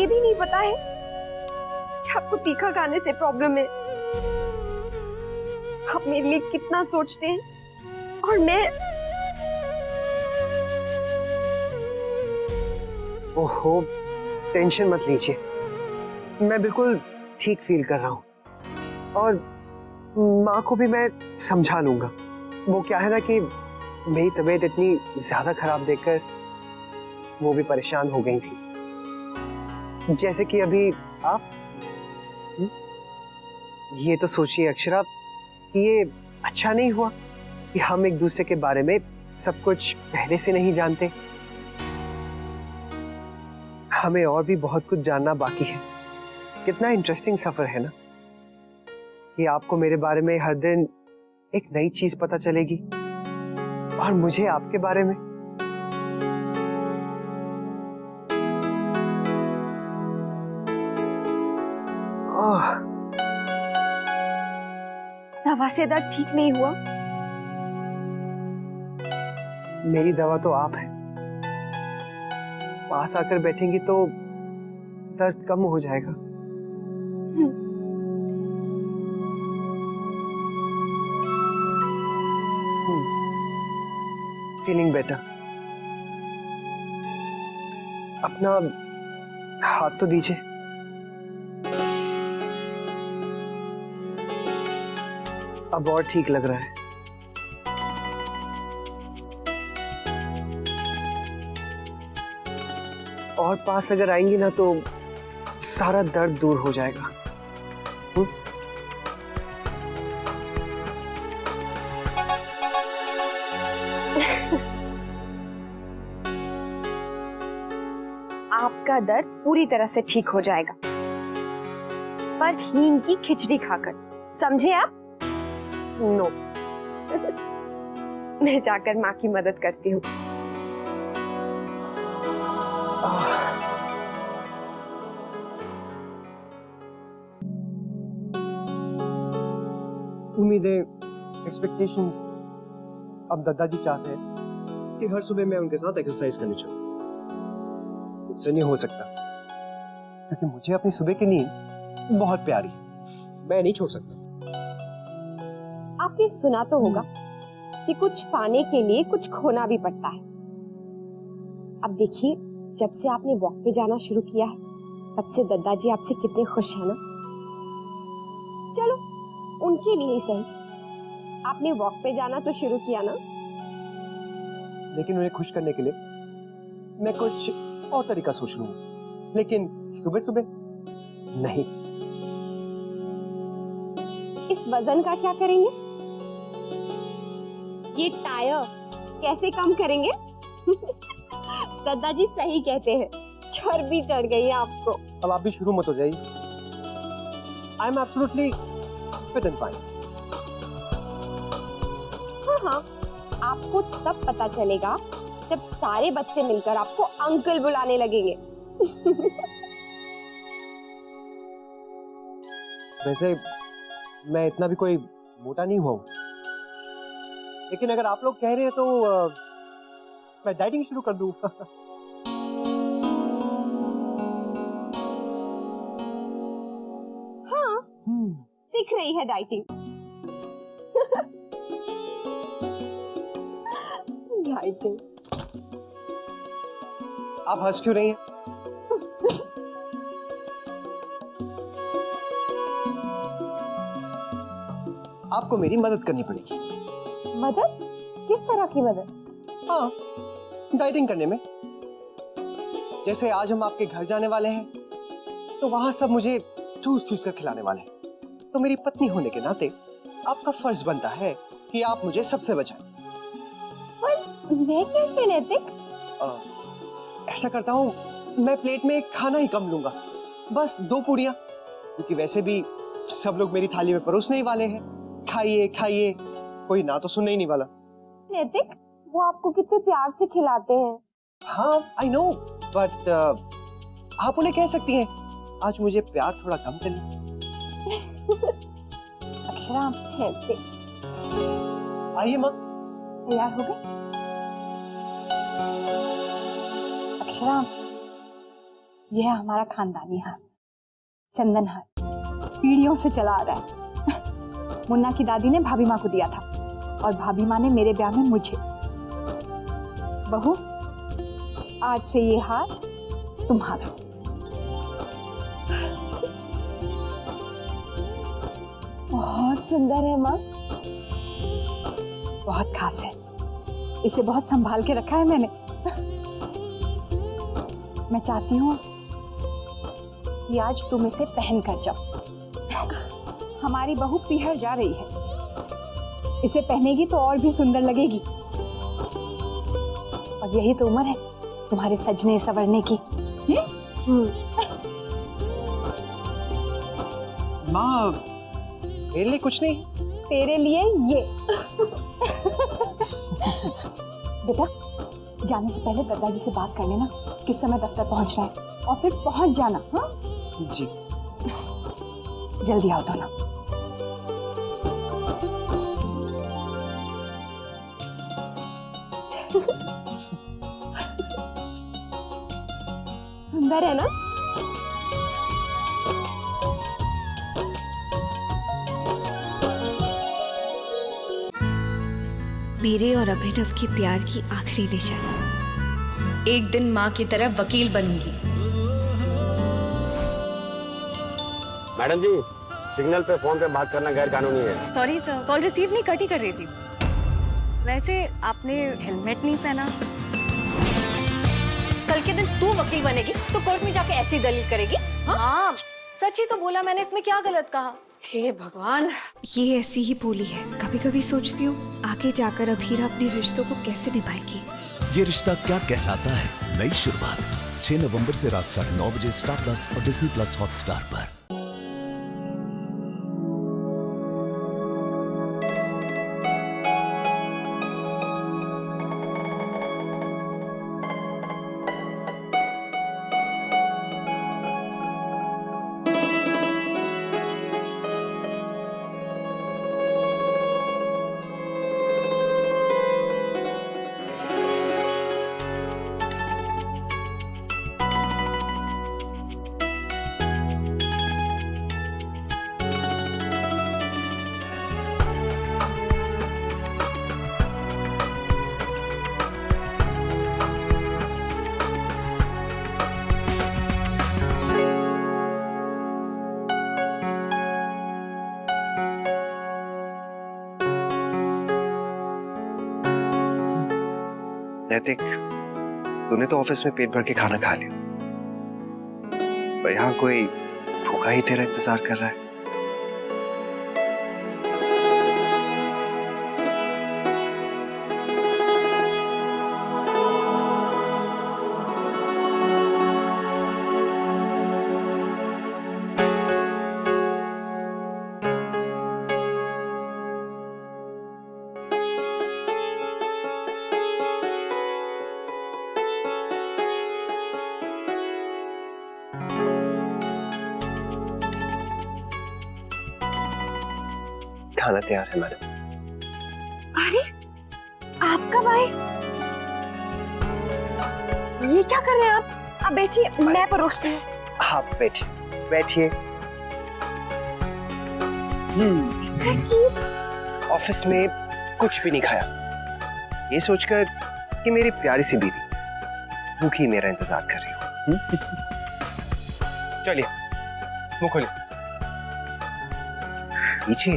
भी नहीं पता है कि आपको तीखा खाने से प्रॉब्लम है। आप मेरे लिए कितना सोचते हैं और मैं। ओहो, टेंशन मत लीजिए, मैं बिल्कुल ठीक फील कर रहा हूँ और माँ को भी मैं समझा लूंगा। वो क्या है ना कि मेरी तबीयत इतनी ज्यादा खराब देखकर वो भी परेशान हो गई थी, जैसे कि अभी आप। ये तो सोचिए अक्षरा कि ये अच्छा नहीं हुआ कि हम एक दूसरे के बारे में सब कुछ पहले से नहीं जानते। हमें और भी बहुत कुछ जानना बाकी है। कितना इंटरेस्टिंग सफर है ना कि आपको मेरे बारे में हर दिन एक नई चीज पता चलेगी और मुझे आपके बारे में। दवा से दर्द ठीक नहीं हुआ? मेरी दवा तो आप है। पास आकर बैठेंगी तो दर्द कम हो जाएगा। Feeling better. अपना हाथ तो दीजिए। अब और ठीक लग रहा है। और पास अगर आएंगी ना तो सारा दर्द दूर हो जाएगा। आपका दर्द पूरी तरह से ठीक हो जाएगा, पर हींग की खिचड़ी खाकर, समझे आप? नो। मैं जाकर माँ की मदद करती हूँ। उम्मीदें, एक्सपेक्टेशंस, अब दादाजी चाहते हैं कि हर सुबह मैं उनके साथ एक्सरसाइज करने चलूं। मुझसे नहीं हो सकता क्योंकि मुझे अपनी सुबह की नींद बहुत प्यारी है। मैं नहीं छोड़ सकता। आपने सुना तो होगा कि कुछ पाने के लिए कुछ खोना भी पड़ता है। अब देखिए, जब से आपने वॉक पे जाना शुरू किया है तब से दादाजी आपसे कितने खुश हैं ना। चलो, उनके लिए ही सही, आपने वॉक पे जाना तो शुरू किया ना। लेकिन उन्हें खुश करने के लिए मैं कुछ और तरीका सोच लूंगा, लेकिन सुबह सुबह नहीं। इस वजन का क्या करेंगे? ये टायर कैसे कम करेंगे? दादाजी सही कहते हैं, चर्बी चढ़ गई है आपको। अब आप भी शुरू मत हो जाइए। I am absolutely fit and fine. हाँ, आपको तब पता चलेगा जब सारे बच्चे मिलकर आपको अंकल बुलाने लगेंगे। वैसे मैं इतना भी कोई मोटा नहीं हुआ हूं, लेकिन अगर आप लोग कह रहे हैं तो मैं डाइटिंग शुरू कर दूं। हाँ, दिख रही है डाइटिंग। डाइटिंग। आप हंस क्यों रही हैं? आपको मेरी मदद करनी पड़ेगी। मदद? किस तरह की मदद? हाँ, डाइटिंग करने में। जैसे आज हम आपके घर जाने वाले हैं तो वहां सब मुझे चूस चूस कर खिलाने वाले हैं, तो मेरी पत्नी होने के नाते आपका फर्ज बनता है कि आप मुझे सबसे बचाएं। पर मैं कैसे नैतिक? ऐसा करता हूँ, मैं प्लेट में खाना ही कम लूंगा, बस 2 पूड़ियां, क्योंकि वैसे भी सब लोग मेरी थाली में परोसने ही वाले हैं। खाइए खाइए, कोई ना तो सुनने ही नहीं वाला। नैतिक, वो आपको कितने प्यार से खिलाते हैं। हाँ, आई नो, बट आप उन्हें कह सकती हैं आज मुझे प्यार थोड़ा कम करिए। अक्षरा, नैतिक। आइए माँ। तैयार हो गए? अक्षरा, यह है हमारा खानदानी हार, चंदन हार, पीढ़ियों से चला आ रहा है। मुन्ना की दादी ने भाभी माँ को दिया था और भाभी माँ ने मेरे ब्याह में मुझे। बहू, आज से ये हार तुम्हारा। बहुत सुंदर है माँ। बहुत खास है, इसे बहुत संभाल के रखा है मैंने। मैं चाहती हूँ कि आज तुम इसे पहन कर जाओ। हमारी बहू पीहर जा रही है, इसे पहनेगी तो और भी सुंदर लगेगी। और यही तो उम्र है तुम्हारे सजने संवरने की। माँ, मेरे लिए कुछ नहीं। तेरे लिए ये। बेटा, जाने से पहले दादाजी से बात कर लेना किस समय दफ्तर पहुंच रहा है, और फिर पहुंच जाना। हाँ जी। जल्दी आओ दोनों। सुंदर है ना? मेरे और अभिनव की प्यार की आखिरी निशान। एक दिन माँ की तरह वकील बनूंगी। मैडम जी, सिग्नल पे फोन पे बात करना गैर कानूनी है। सॉरी सर, कॉल रिसीव नहीं कट ही कर रही थी। वैसे आपने हेलमेट नहीं पहना। कल के दिन तू वकील बनेगी तो कोर्ट में जाके ऐसी दलील करेगी? हाँ, सच ही तो बोला मैंने, इसमें क्या गलत कहा? हे भगवान। ये ऐसी ही बोली है। कभी कभी सोचती हूँ आगे जाकर अभीरा अपने रिश्तों को कैसे निभाएगी। ये रिश्ता क्या कहलाता है, नई शुरुआत 6 नवंबर से रात 9:30 बजे स्टार प्लस और डिज्नी प्लस हॉटस्टार पर। नैतिक, तूने तो ऑफिस में पेट भर के खाना खा लिया, पर यहाँ कोई भूखा ही तेरा इंतजार कर रहा है। खाना तैयार है मैडम। अरे, आप कब आए? ये क्या कर रहे हैं आप? आप बैठिए, मैं परोसती हूँ। आप बैठिए, बैठिए। ऑफिस में कुछ भी नहीं खाया, ये सोचकर कि मेरी प्यारी सी बीवी भूखी मेरा इंतजार कर रही हो। चलिए, मुंह खोलिए। पीछे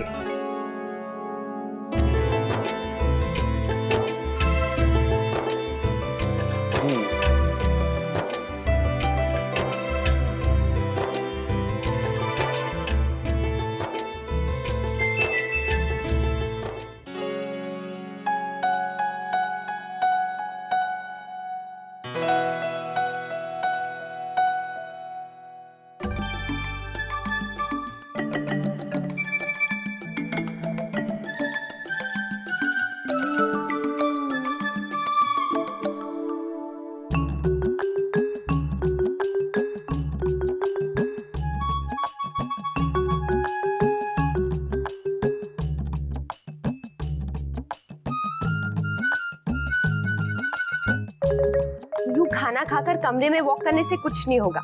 खाना खाकर कमरे में वॉक करने से कुछ नहीं होगा।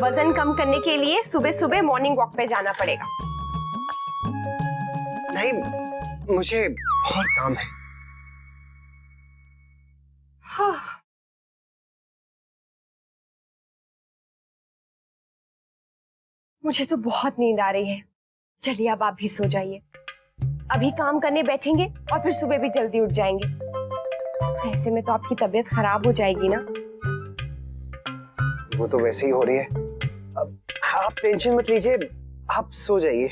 वजन कम करने के लिए सुबह सुबह मॉर्निंग वॉक पे जाना पड़ेगा। नहीं, मुझे और काम है। हाँ। मुझे तो बहुत नींद आ रही है। चलिए अब आप भी सो जाइए। अभी काम करने बैठेंगे और फिर सुबह भी जल्दी उठ जाएंगे। ऐसे में तो आपकी तबीयत खराब हो जाएगी ना। वो तो वैसे ही हो रही है। अब आप टेंशन मत लीजिए, आप सो जाइए।